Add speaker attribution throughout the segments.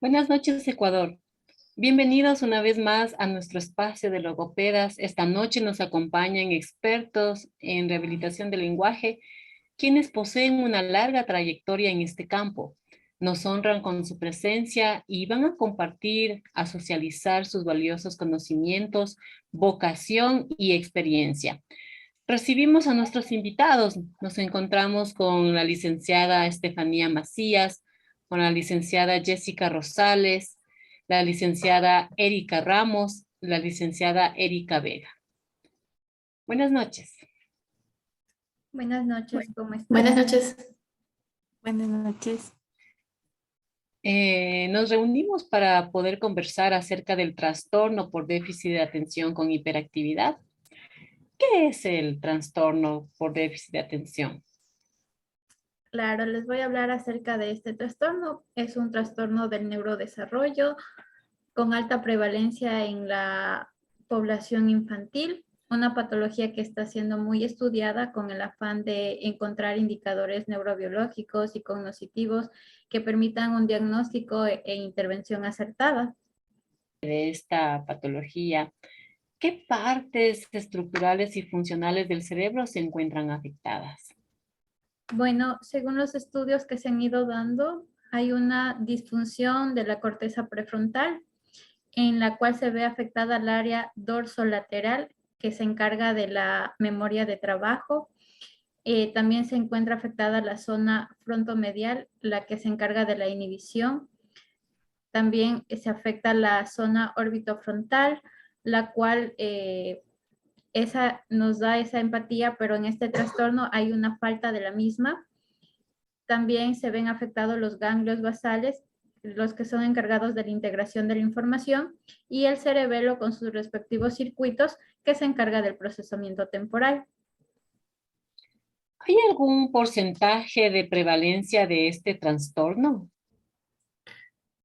Speaker 1: Buenas noches, Ecuador. Bienvenidos una vez más a nuestro espacio de logopedas. Esta noche nos acompañan expertos en rehabilitación del lenguaje, quienes poseen una larga trayectoria en este campo. Nos honran con su presencia y van a compartir, a socializar sus valiosos conocimientos, vocación y experiencia. Recibimos a nuestros invitados. Nos encontramos con la licenciada Estefanía Macías, con la licenciada Jessica Rosales, la licenciada Erika Ramos, la licenciada Erika Vega. Buenas noches.
Speaker 2: Buenas noches, ¿cómo
Speaker 3: Buenas
Speaker 2: están?
Speaker 3: noches.
Speaker 4: Buenas noches.
Speaker 1: Nos reunimos para poder conversar acerca del trastorno por déficit de atención con hiperactividad. ¿Qué es el trastorno por déficit de atención?
Speaker 2: Claro, les voy a hablar acerca de este trastorno. Es un trastorno del neurodesarrollo con alta prevalencia en la población infantil, una patología que está siendo muy estudiada con el afán de encontrar indicadores neurobiológicos y cognitivos que permitan un diagnóstico e intervención acertada.
Speaker 1: De esta patología, ¿qué partes estructurales y funcionales del cerebro se encuentran afectadas?
Speaker 2: Bueno, según los estudios que se han ido dando, hay una disfunción de la corteza prefrontal en la cual se ve afectada el área dorsolateral que se encarga de la memoria de trabajo. También se encuentra afectada la zona frontomedial, la que se encarga de la inhibición. También se afecta la zona orbitofrontal, la cual esa nos da esa empatía, pero en este trastorno hay una falta de la misma. También se ven afectados los ganglios basales, los que son encargados de la integración de la información, y el cerebelo con sus respectivos circuitos que se encarga del procesamiento temporal.
Speaker 1: ¿Hay algún porcentaje de prevalencia de este trastorno?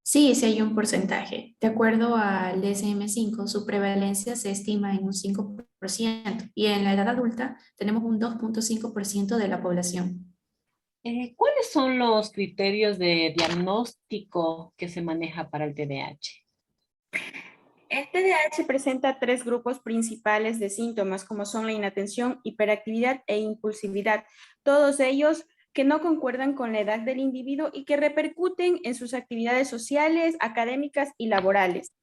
Speaker 3: Sí, sí hay un porcentaje. De acuerdo al DSM-5, su prevalencia se estima en un 5% y en la edad adulta tenemos un 2,5% de la población.
Speaker 1: ¿Cuáles son los criterios de diagnóstico que se maneja para el TDAH?
Speaker 4: El TDAH presenta tres grupos principales de síntomas, como son la inatención, hiperactividad e impulsividad, todos ellos que no concuerdan con la edad del individuo y que repercuten en sus actividades sociales, académicas y laborales.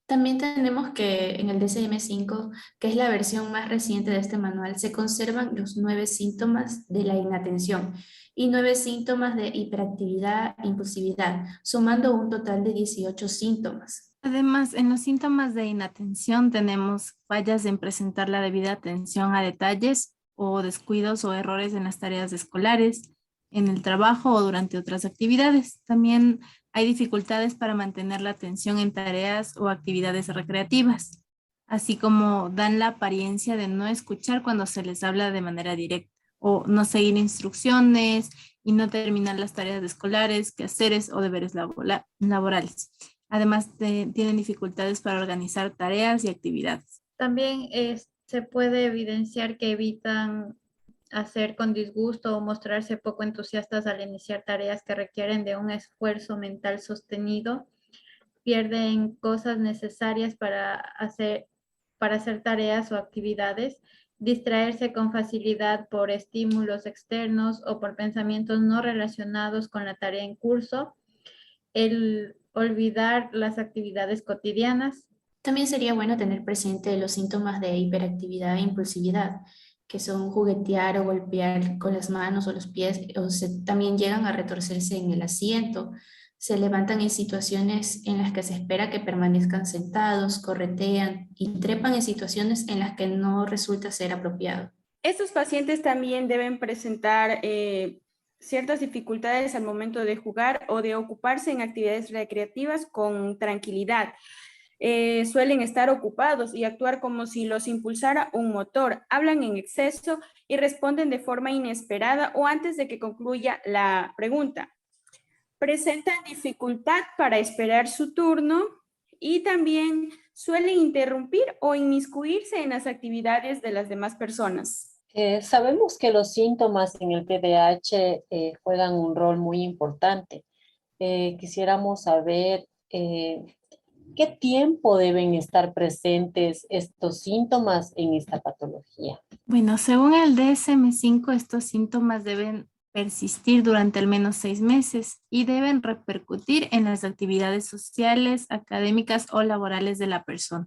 Speaker 3: También tenemos que en el DSM-5, que es la versión más reciente de este manual, se conservan los 9 síntomas de la inatención y 9 síntomas de hiperactividad e impulsividad, sumando un total de 18 síntomas.
Speaker 4: Además, en los síntomas de inatención tenemos fallas en presentar la debida atención a detalles o descuidos o errores en las tareas escolares, en el trabajo o durante otras actividades. También hay dificultades para mantener la atención en tareas o actividades recreativas, así como dan la apariencia de no escuchar cuando se les habla de manera directa o no seguir instrucciones y no terminar las tareas escolares, quehaceres o deberes laborales. Además, tienen dificultades para organizar tareas y actividades.
Speaker 2: También se puede evidenciar que evitan hacer con disgusto o mostrarse poco entusiastas al iniciar tareas que requieren de un esfuerzo mental sostenido, pierden cosas necesarias para hacer tareas o actividades, distraerse con facilidad por estímulos externos o por pensamientos no relacionados con la tarea en curso, el olvidar las actividades cotidianas.
Speaker 3: También sería bueno tener presente los síntomas de hiperactividad e impulsividad, que son juguetear o golpear con las manos o los pies, también llegan a retorcerse en el asiento, se levantan en situaciones en las que se espera que permanezcan sentados, corretean y trepan en situaciones en las que no resulta ser apropiado.
Speaker 4: Estos pacientes también deben presentar ciertas dificultades al momento de jugar o de ocuparse en actividades recreativas con tranquilidad. Suelen estar ocupados y actuar como si los impulsara un motor, hablan en exceso y responden de forma inesperada o antes de que concluya la pregunta. Presentan dificultad para esperar su turno y también suelen interrumpir o inmiscuirse en las actividades de las demás personas.
Speaker 1: Sabemos que los síntomas en el TDAH juegan un rol muy importante. Quisiéramos saber qué tiempo deben estar presentes estos síntomas en esta patología.
Speaker 4: Bueno, según el DSM-5, estos síntomas deben persistir durante al menos 6 meses y deben repercutir en las actividades sociales, académicas o laborales de la persona.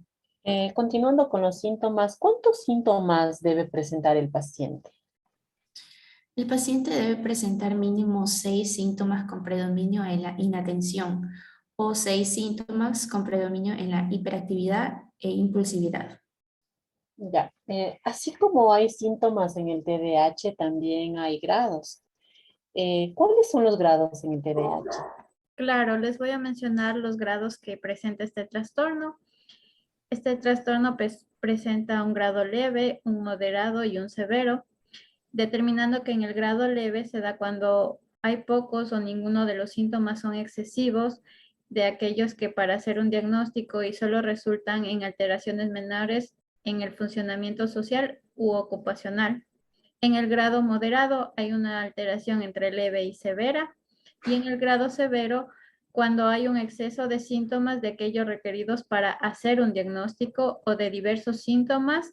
Speaker 1: Continuando con los síntomas, ¿cuántos síntomas debe presentar el paciente?
Speaker 3: El paciente debe presentar mínimo 6 síntomas con predominio en la inatención o 6 síntomas con predominio en la hiperactividad e impulsividad.
Speaker 1: Ya, así como hay síntomas en el TDAH, también hay grados. ¿Cuáles son los grados en el TDAH?
Speaker 2: Claro, les voy a mencionar los grados que presenta este trastorno. Este trastorno presenta un grado leve, un moderado y un severo, determinando que en el grado leve se da cuando hay pocos o ninguno de los síntomas son excesivos, de aquellos que para hacer un diagnóstico y solo resultan en alteraciones menores en el funcionamiento social u ocupacional. En el grado moderado hay una alteración entre leve y severa, y en el grado severo cuando hay un exceso de síntomas de aquellos requeridos para hacer un diagnóstico o de diversos síntomas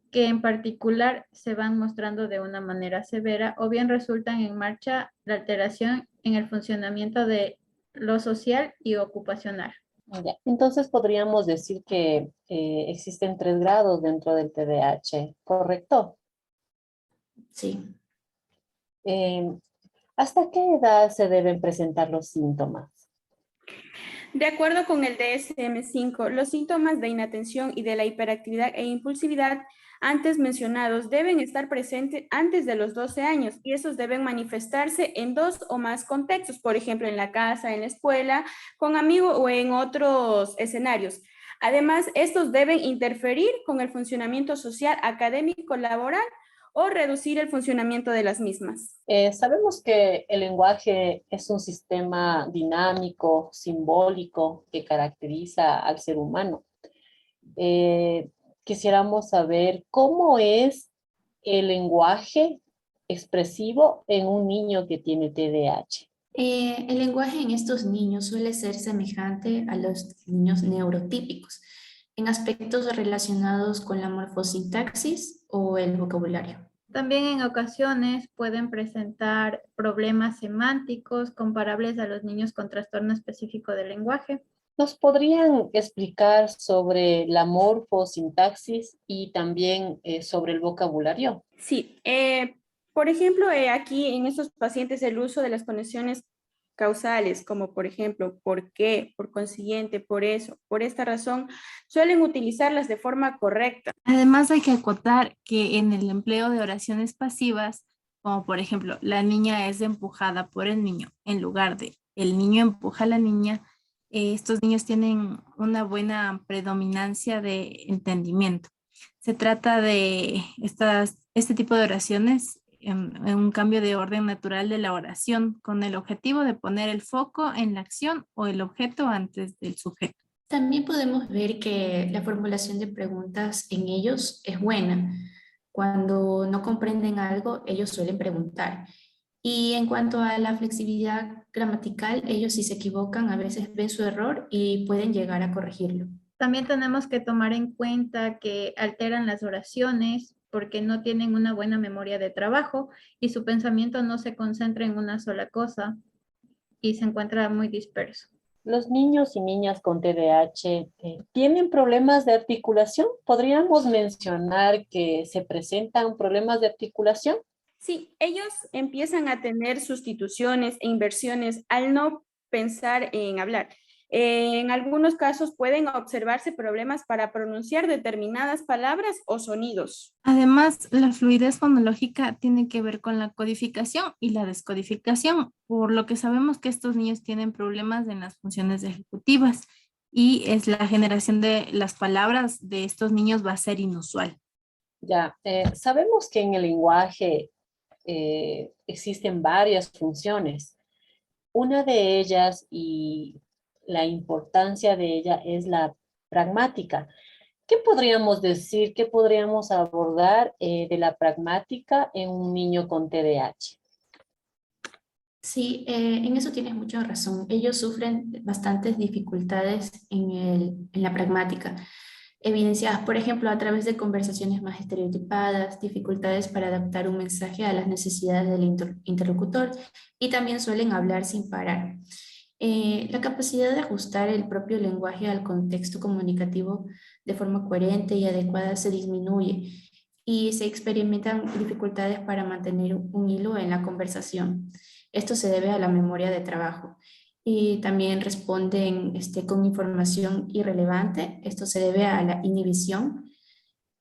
Speaker 2: que en particular se van mostrando de una manera severa o bien resultan en marcha la alteración en el funcionamiento de lo social y ocupacional.
Speaker 1: Ya, entonces podríamos decir que existen 3 grados dentro del TDAH, ¿correcto?
Speaker 3: Sí.
Speaker 1: Eh, ¿Hasta qué edad se deben presentar los síntomas?
Speaker 5: De acuerdo con el DSM-5, los síntomas de inatención y de la hiperactividad e impulsividad antes mencionados deben estar presentes antes de los 12 años y esos deben manifestarse en 2 o más contextos, por ejemplo, en la casa, en la escuela, con amigos o en otros escenarios. Además, estos deben interferir con el funcionamiento social, académico, laboral o reducir el funcionamiento de las mismas.
Speaker 1: Sabemos que el lenguaje es un sistema dinámico, simbólico, que caracteriza al ser humano. Quisiéramos saber cómo es el lenguaje expresivo en un niño que tiene TDAH.
Speaker 3: El lenguaje en estos niños suele ser semejante a los niños neurotípicos en aspectos relacionados con la morfosintaxis o el vocabulario.
Speaker 2: También en ocasiones pueden presentar problemas semánticos comparables a los niños con trastorno específico del lenguaje.
Speaker 1: ¿Nos podrían explicar sobre la morfosintaxis y también sobre el vocabulario?
Speaker 5: Sí, por ejemplo, aquí en estos pacientes el uso de las conexiones causales, como por ejemplo, ¿por qué? Por consiguiente, por eso, por esta razón, suelen utilizarlas de forma correcta.
Speaker 4: Además, hay que acotar que en el empleo de oraciones pasivas, como por ejemplo, la niña es empujada por el niño, en lugar de el niño empuja a la niña, estos niños tienen una buena predominancia de entendimiento. Se trata de este tipo de oraciones en un cambio de orden natural de la oración, con el objetivo de poner el foco en la acción o el objeto antes del sujeto.
Speaker 3: También podemos ver que la formulación de preguntas en ellos es buena. Cuando no comprenden algo, ellos suelen preguntar. Y en cuanto a la flexibilidad gramatical, ellos si se equivocan, a veces ven su error y pueden llegar a corregirlo.
Speaker 2: También tenemos que tomar en cuenta que alteran las oraciones porque no tienen una buena memoria de trabajo y su pensamiento no se concentra en una sola cosa y se encuentra muy disperso.
Speaker 1: ¿Los niños y niñas con TDAH tienen problemas de articulación? ¿Podríamos mencionar que se presentan problemas de articulación?
Speaker 5: Sí, ellos empiezan a tener sustituciones e inversiones al no pensar en hablar. En algunos casos pueden observarse problemas para pronunciar determinadas palabras o sonidos.
Speaker 4: Además, la fluidez fonológica tiene que ver con la codificación y la descodificación, por lo que sabemos que estos niños tienen problemas en las funciones ejecutivas y es la generación de las palabras de estos niños va a ser inusual.
Speaker 1: Ya, sabemos que en el lenguaje existen varias funciones. Una de ellas y la importancia de ella es la pragmática. ¿Qué podríamos decir, qué podríamos abordar de la pragmática en un niño con TDAH?
Speaker 3: Sí, en eso tienes mucha razón. Ellos sufren bastantes dificultades en la pragmática, evidenciadas, por ejemplo, a través de conversaciones más estereotipadas, dificultades para adaptar un mensaje a las necesidades del interlocutor y también suelen hablar sin parar. La capacidad de ajustar el propio lenguaje al contexto comunicativo de forma coherente y adecuada se disminuye y se experimentan dificultades para mantener un hilo en la conversación. Esto se debe a la memoria de trabajo y también responden con información irrelevante. Esto se debe a la inhibición.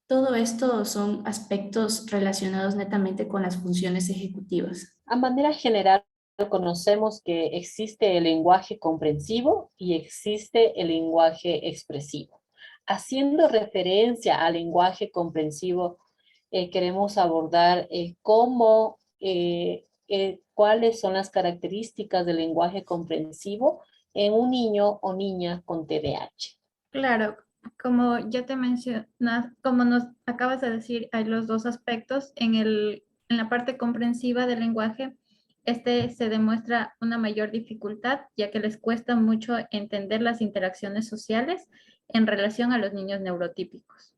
Speaker 3: Todo esto son aspectos relacionados netamente con las funciones ejecutivas.
Speaker 1: A manera general, conocemos que existe el lenguaje comprensivo y existe el lenguaje expresivo. Haciendo referencia al lenguaje comprensivo, queremos abordar cuáles son las características del lenguaje comprensivo en un niño o niña con TDAH.
Speaker 2: Claro, como ya te mencionas, como nos acabas de decir, hay los dos aspectos. En la parte comprensiva del lenguaje, se demuestra una mayor dificultad, ya que les cuesta mucho entender las interacciones sociales en relación a los niños neurotípicos.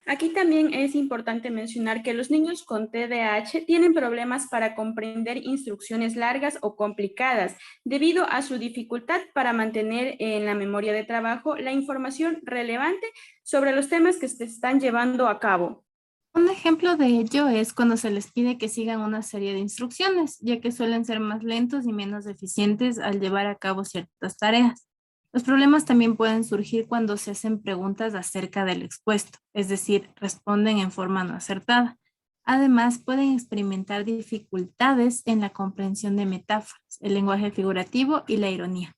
Speaker 5: Aquí también es importante mencionar que los niños con TDAH tienen problemas para comprender instrucciones largas o complicadas debido a su dificultad para mantener en la memoria de trabajo la información relevante sobre los temas que se están llevando a cabo.
Speaker 4: Un ejemplo de ello es cuando se les pide que sigan una serie de instrucciones, ya que suelen ser más lentos y menos eficientes al llevar a cabo ciertas tareas. Los problemas también pueden surgir cuando se hacen preguntas acerca del expuesto, es decir, responden en forma no acertada. Además, pueden experimentar dificultades en la comprensión de metáforas, el lenguaje figurativo y la ironía.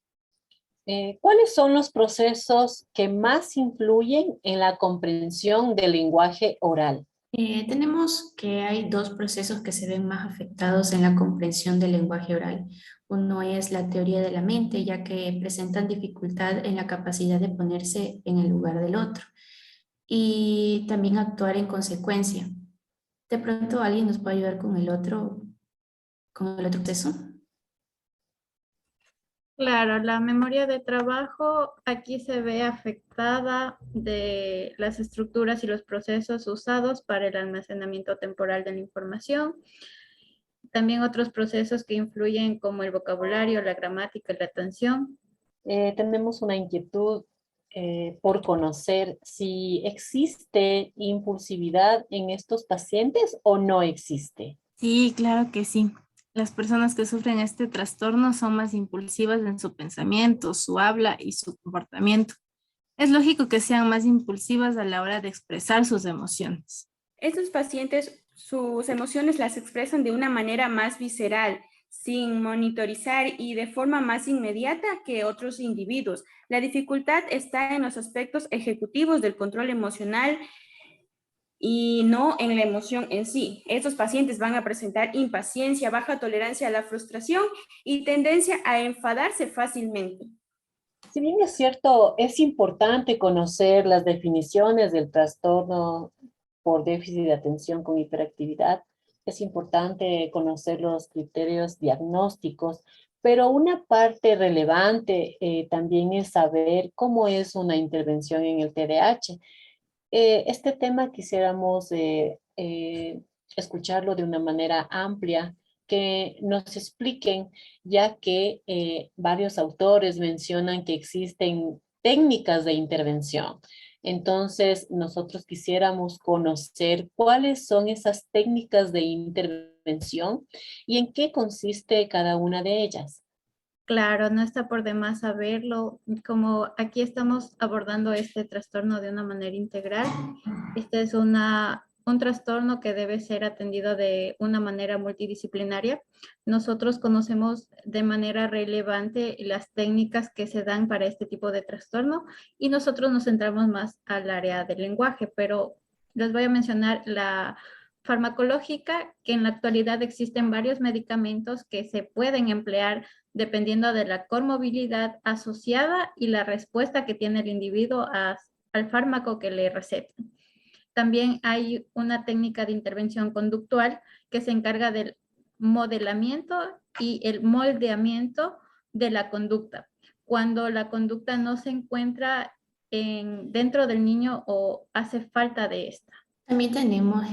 Speaker 1: ¿Cuáles son los procesos que más influyen en la comprensión del lenguaje oral?
Speaker 3: Tenemos que hay dos procesos que se ven más afectados en la comprensión del lenguaje oral. Uno es la teoría de la mente, ya que presentan dificultad en la capacidad de ponerse en el lugar del otro y también actuar en consecuencia. De pronto alguien nos puede ayudar con el otro proceso.
Speaker 2: Claro, la memoria de trabajo aquí se ve afectada de las estructuras y los procesos usados para el almacenamiento temporal de la información. También otros procesos que influyen como el vocabulario, la gramática y la atención.
Speaker 1: Tenemos una inquietud por conocer si existe impulsividad en estos pacientes o no existe.
Speaker 4: Sí, claro que sí. Las personas que sufren este trastorno son más impulsivas en su pensamiento, su habla y su comportamiento. Es lógico que sean más impulsivas a la hora de expresar sus emociones.
Speaker 5: Estos pacientes, sus emociones las expresan de una manera más visceral, sin monitorizar y de forma más inmediata que otros individuos. La dificultad está en los aspectos ejecutivos del control emocional y no en la emoción en sí. Estos pacientes van a presentar impaciencia, baja tolerancia a la frustración y tendencia a enfadarse fácilmente.
Speaker 1: Si bien es cierto, es importante conocer las definiciones del trastorno por déficit de atención con hiperactividad, es importante conocer los criterios diagnósticos, pero una parte relevante también es saber cómo es una intervención en el TDAH. Este tema quisiéramos escucharlo de una manera amplia, que nos expliquen, ya que varios autores mencionan que existen técnicas de intervención. Entonces, nosotros quisiéramos conocer cuáles son esas técnicas de intervención y en qué consiste cada una de ellas.
Speaker 2: Claro, no está por demás saberlo. Como aquí estamos abordando este trastorno de una manera integral, este es un trastorno que debe ser atendido de una manera multidisciplinaria. Nosotros conocemos de manera relevante las técnicas que se dan para este tipo de trastorno y nosotros nos centramos más al área del lenguaje, pero les voy a mencionar la farmacológica, que en la actualidad existen varios medicamentos que se pueden emplear dependiendo de la comorbilidad asociada y la respuesta que tiene el individuo al fármaco que le recetan. También hay una técnica de intervención conductual que se encarga del modelamiento y el moldeamiento de la conducta. Cuando la conducta no se encuentra dentro del niño o hace falta de esta.
Speaker 3: También tenemos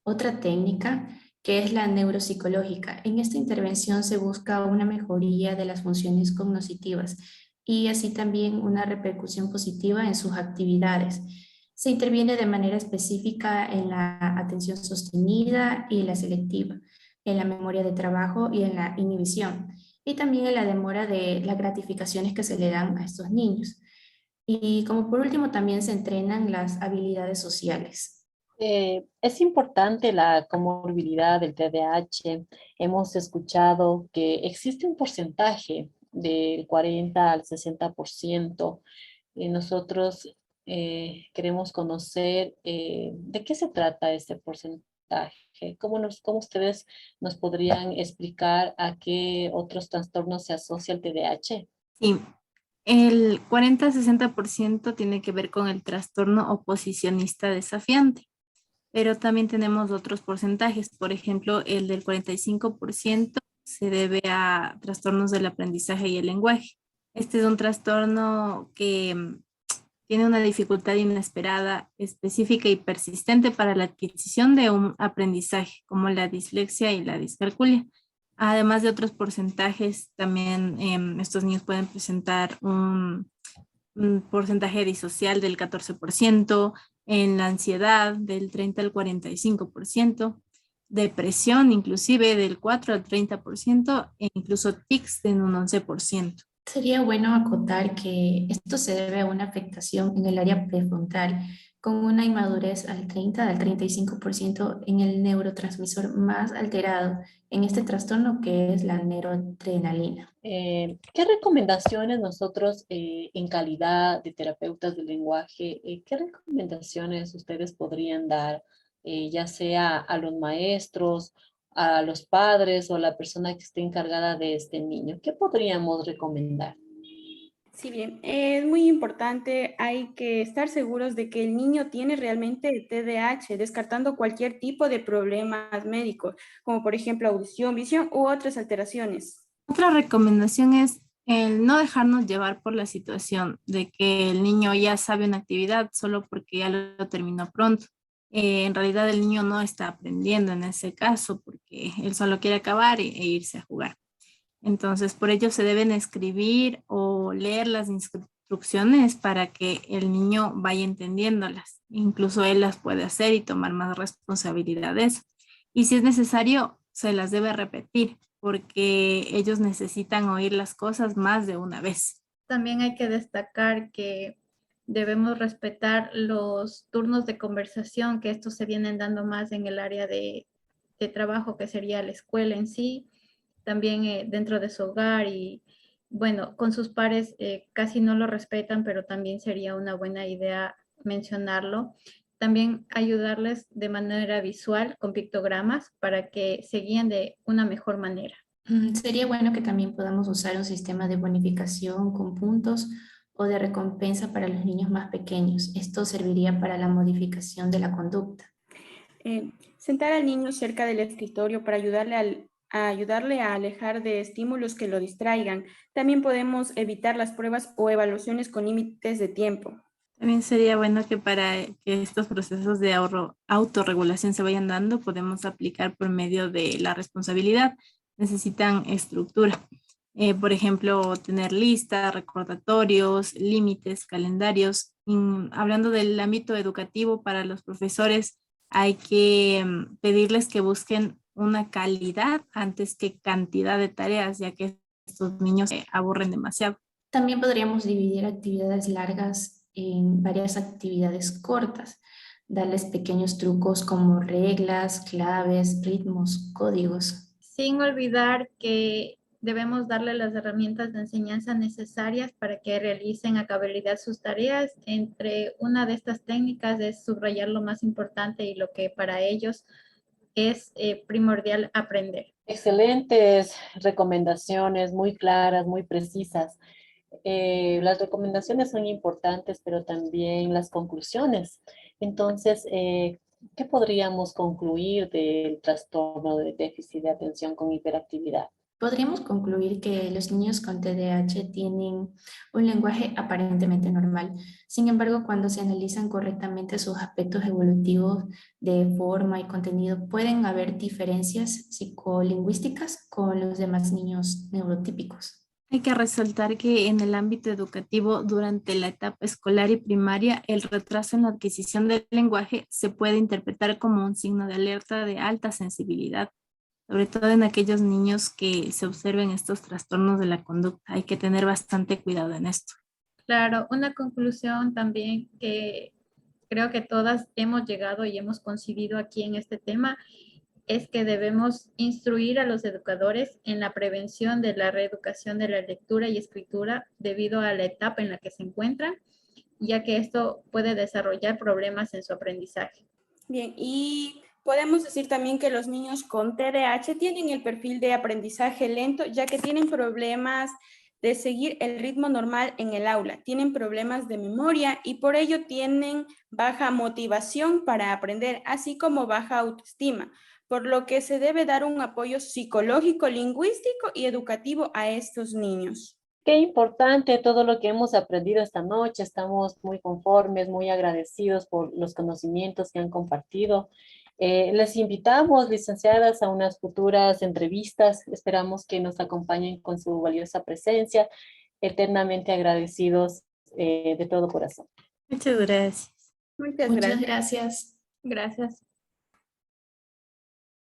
Speaker 3: otra técnica que es la neuropsicológica. En esta intervención se busca una mejoría de las funciones cognitivas y así también una repercusión positiva en sus actividades. Se interviene de manera específica en la atención sostenida y la selectiva, en la memoria de trabajo y en la inhibición, y también en la demora de las gratificaciones que se le dan a estos niños. Y como por último, también se entrenan las habilidades sociales.
Speaker 1: Es importante la comorbilidad del TDAH. Hemos escuchado que existe un porcentaje del 40 al 60%. Y nosotros queremos conocer de qué se trata este porcentaje. ¿Cómo ustedes nos podrían explicar a qué otros trastornos se asocia el TDAH?
Speaker 4: Sí, el 40-60% tiene que ver con el trastorno oposicionista desafiante, pero también tenemos otros porcentajes. Por ejemplo, el del 45% se debe a trastornos del aprendizaje y el lenguaje. Este es un trastorno que tiene una dificultad inesperada, específica y persistente para la adquisición de un aprendizaje, como la dislexia y la discalculia. Además de otros porcentajes, también estos niños pueden presentar un porcentaje disocial del 14%, en la ansiedad del 30 al 45%, depresión inclusive del 4 al 30% e incluso tics en un 11%.
Speaker 3: Sería bueno acotar que esto se debe a una afectación en el área prefrontal, con una inmadurez al 30 al 35% en el neurotransmisor más alterado en este trastorno que es la noradrenalina.
Speaker 1: ¿Qué recomendaciones nosotros en calidad de terapeutas del lenguaje, qué recomendaciones ustedes podrían dar, ya sea a los maestros, a los padres o a la persona que esté encargada de este niño? ¿Qué podríamos recomendar?
Speaker 5: Sí, bien, es muy importante, hay que estar seguros de que el niño tiene realmente TDAH, descartando cualquier tipo de problemas médicos, como por ejemplo audición, visión u otras alteraciones.
Speaker 4: Otra recomendación es el no dejarnos llevar por la situación de que el niño ya sabe una actividad solo porque ya lo terminó pronto. En realidad el niño no está aprendiendo en ese caso porque él solo quiere acabar e irse a jugar. Entonces, por ello se deben escribir o leer las instrucciones para que el niño vaya entendiéndolas. Incluso él las puede hacer y tomar más responsabilidades. Y si es necesario, se las debe repetir porque ellos necesitan oír las cosas más de una vez.
Speaker 2: También hay que destacar que debemos respetar los turnos de conversación, que estos se vienen dando más en el área de trabajo, que sería la escuela en sí, también dentro de su hogar y bueno, con sus pares casi no lo respetan, pero también sería una buena idea mencionarlo. También ayudarles de manera visual con pictogramas para que se guíen de una mejor manera.
Speaker 3: Sería bueno que también podamos usar un sistema de bonificación con puntos o de recompensa para los niños más pequeños. Esto serviría para la modificación de la conducta.
Speaker 5: Sentar al niño cerca del escritorio para ayudarle a alejar de estímulos que lo distraigan. También podemos evitar las pruebas o evaluaciones con límites de tiempo.
Speaker 4: También sería bueno que para que estos procesos de autorregulación se vayan dando, podemos aplicar por medio de la responsabilidad. Necesitan estructura. Por ejemplo, tener listas, recordatorios, límites, calendarios. Hablando del ámbito educativo, para los profesores hay que pedirles que busquen una calidad antes que cantidad de tareas, ya que estos niños se aburren demasiado.
Speaker 3: También podríamos dividir actividades largas en varias actividades cortas, darles pequeños trucos como reglas, claves, ritmos, códigos.
Speaker 2: Sin olvidar que debemos darle las herramientas de enseñanza necesarias para que realicen a cabalidad sus tareas. Entre una de estas técnicas es subrayar lo más importante y lo que para ellos es primordial aprender.
Speaker 1: Excelentes recomendaciones, muy claras, muy precisas. Las recomendaciones son importantes, pero también las conclusiones. Entonces, ¿Qué podríamos concluir del trastorno de déficit de atención con hiperactividad?
Speaker 3: Podríamos concluir que los niños con TDAH tienen un lenguaje aparentemente normal. Sin embargo, cuando se analizan correctamente sus aspectos evolutivos de forma y contenido, pueden haber diferencias psicolingüísticas con los demás niños neurotípicos.
Speaker 4: Hay que resaltar que en el ámbito educativo, durante la etapa escolar y primaria, el retraso en la adquisición del lenguaje se puede interpretar como un signo de alerta de alta sensibilidad, sobre todo en aquellos niños que se observen estos trastornos de la conducta. Hay que tener bastante cuidado en esto.
Speaker 2: Claro, una conclusión también que creo que todas hemos llegado y hemos coincidido aquí en este tema es que debemos instruir a los educadores en la prevención de la reeducación de la lectura y escritura debido a la etapa en la que se encuentran, ya que esto puede desarrollar problemas en su aprendizaje.
Speaker 5: Bien, y podemos decir también que los niños con TDAH tienen el perfil de aprendizaje lento, ya que tienen problemas de seguir el ritmo normal en el aula, tienen problemas de memoria y por ello tienen baja motivación para aprender, así como baja autoestima, por lo que se debe dar un apoyo psicológico, lingüístico y educativo a estos niños.
Speaker 1: Qué importante todo lo que hemos aprendido esta noche. Estamos muy conformes, muy agradecidos por los conocimientos que han compartido. Les invitamos, licenciadas, a unas futuras entrevistas. Esperamos que nos acompañen con su valiosa presencia. Eternamente agradecidos de todo corazón.
Speaker 4: Muchas gracias.
Speaker 5: Muchas
Speaker 3: Muchas
Speaker 5: gracias.
Speaker 3: gracias.
Speaker 2: Gracias.